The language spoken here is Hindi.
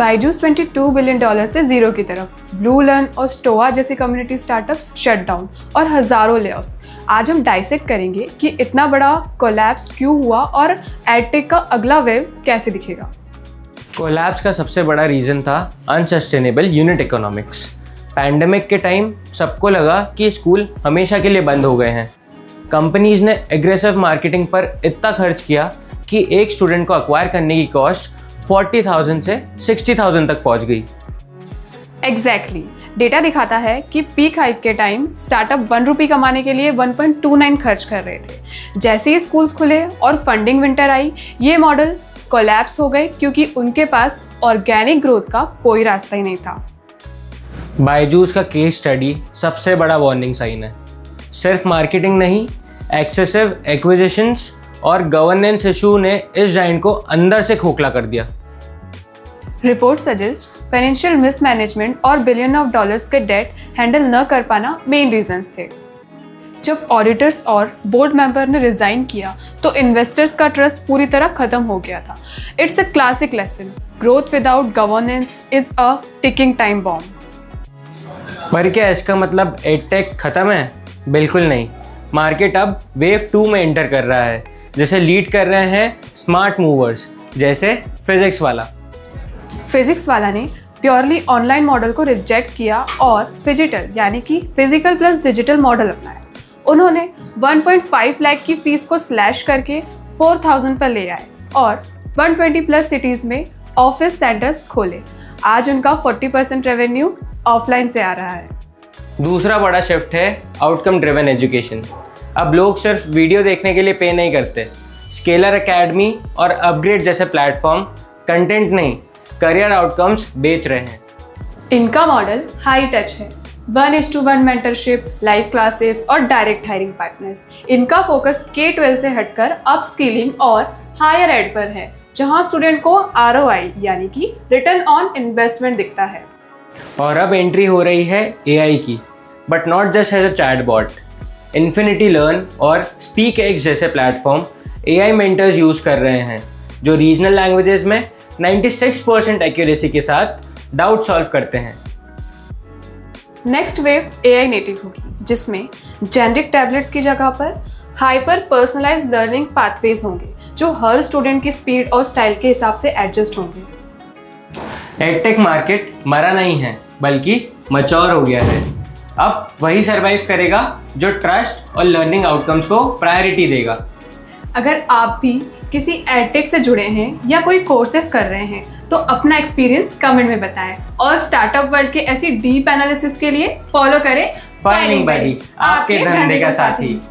बायजूस $22 बिलियन से जीरो की तरफ, ब्लू लर्न और स्टोआ जैसी कम्युनिटी स्टार्टअप्स शट डाउन और हजारों लेऑफ्स। आज हम डाइसेक्ट करेंगे कि इतना बड़ा कोलैप्स क्यों हुआ और एडटेक का अगला वेव कैसे दिखेगा। कोलैप्स का सबसे बड़ा रीज़न था अनसस्टेनेबल यूनिट इकोनॉमिक्स। पैंडेमिक के टाइम सबको लगा कि स्कूल हमेशा के लिए बंद हो गए हैं। कंपनीज ने एग्रेसिव मार्केटिंग पर इतना खर्च किया कि एक स्टूडेंट को अक्वायर करने की कॉस्ट 40,000 से 60,000 तक पहुंच गई। एग्जैक्टली डेटा दिखाता है कि पीक हाइप के टाइम स्टार्टअप ₹1 कमाने के लिए 1.29 खर्च कर रहे थे। जैसे ही स्कूल्स खुले और फंडिंग विंटर आई, ये मॉडल कोलैप्स हो गए क्योंकि उनके पास ऑर्गेनिक ग्रोथ का कोई रास्ता ही नहीं था। बायजूस का केस स्टडी सबसे बड़ा वार्निंग साइन है। सिर्फ मार्केटिंग नहीं, एक्सेसिव एक्विजिशंस और गवर्नेंस इशू ने इस जाइंट को अंदर से खोखला कर दिया। रिपोर्ट सजेस्ट फाइनेंशियल मिसमैनेजमेंट और बिलियन ऑफ डॉलर्स के डेट हैंडल न कर पाना मेन रीजंस थे। जब ऑडिटर्स और बोर्ड मेंबर ने रिजाइन किया तो इन्वेस्टर्स का ट्रस्ट पूरी तरह खत्म हो गया था। It's a classic lesson, growth without governance is a ticking time bomb. पर क्या इसका मतलब एडटेक खत्म है? बिल्कुल नहीं। मार्केट अब वेव 2 में एंटर कर रहा है, जिसे लीड कर रहे हैं स्मार्ट मूवर्स जैसे फिजिक्स वाला ने प्योरली ऑनलाइन मॉडल को रिजेक्ट किया और फिजिटल यानी कि फिजिकल प्लस डिजिटल मॉडल अपनाया। उन्होंने 1.5 लाख की फीस को स्लैश करके 4,000 पर ले आए और 120 प्लस सिटीज में ऑफिस सेंटर्स खोले। आज उनका 40% रेवेन्यू ऑफलाइन से आ रहा है। दूसरा बड़ा शिफ्ट है आउटकम ड्रिवन एजुकेशन। अब लोग सिर्फ वीडियो देखने के लिए पे नहीं करते। स्केलर एकेडमी और अपग्रेड जैसे प्लेटफॉर्म कंटेंट नहीं, करियर आउटकम्स बेच रहे हैं। इनका मॉडल हाई टच है, 1:1 मेंटरशिप, लाइव क्लासेस और डायरेक्ट हायरिंग पार्टनर्स। इनका फोकस K-12 से हटकर अपस्किलिंग और हायर एड पर है, जहां स्टूडेंट को ROI यानी कि रिटर्न ऑन इन्वेस्टमेंट दिखता है। और अब एंट्री हो रही है AI की, but not just as a chatbot. Infinity learn और स्पीक एक्स जैसे प्लेटफॉर्म AI मेंटर्स यूज कर रहे हैं, जो रीजनल लैंग्वेजेस में 96% एक्यूरेसी के साथ डाउट सॉल्व करते हैं। नेक्स्ट वेव AI नेटिव होगी, जिसमें जेनरिक टैबलेट्स की जगह पर हाइपर पर्सनलाइज्ड लर्निंग पाथवेज होंगे, जो हर स्टूडेंट की स्पीड और स्टाइल के हिसाब से एडजस्ट होंगे। एडटेक मार्केट मरा नहीं है, बल्कि मैच्योर हो गया है। अब वही सरवाइव करेगा जो ट्रस्ट और लर्निंग आउटकम्स को प्रायोरिटी देगा। अगर आप भी किसी एडटेक से जुड़े हैं या कोई कोर्सेज कर रहे हैं तो अपना एक्सपीरियंस कमेंट में बताएं और स्टार्टअप वर्ल्ड के ऐसी डीप एनालिसिस के लिए फॉलो करें फाइलिंग बडी, आपके धंधे का साथी।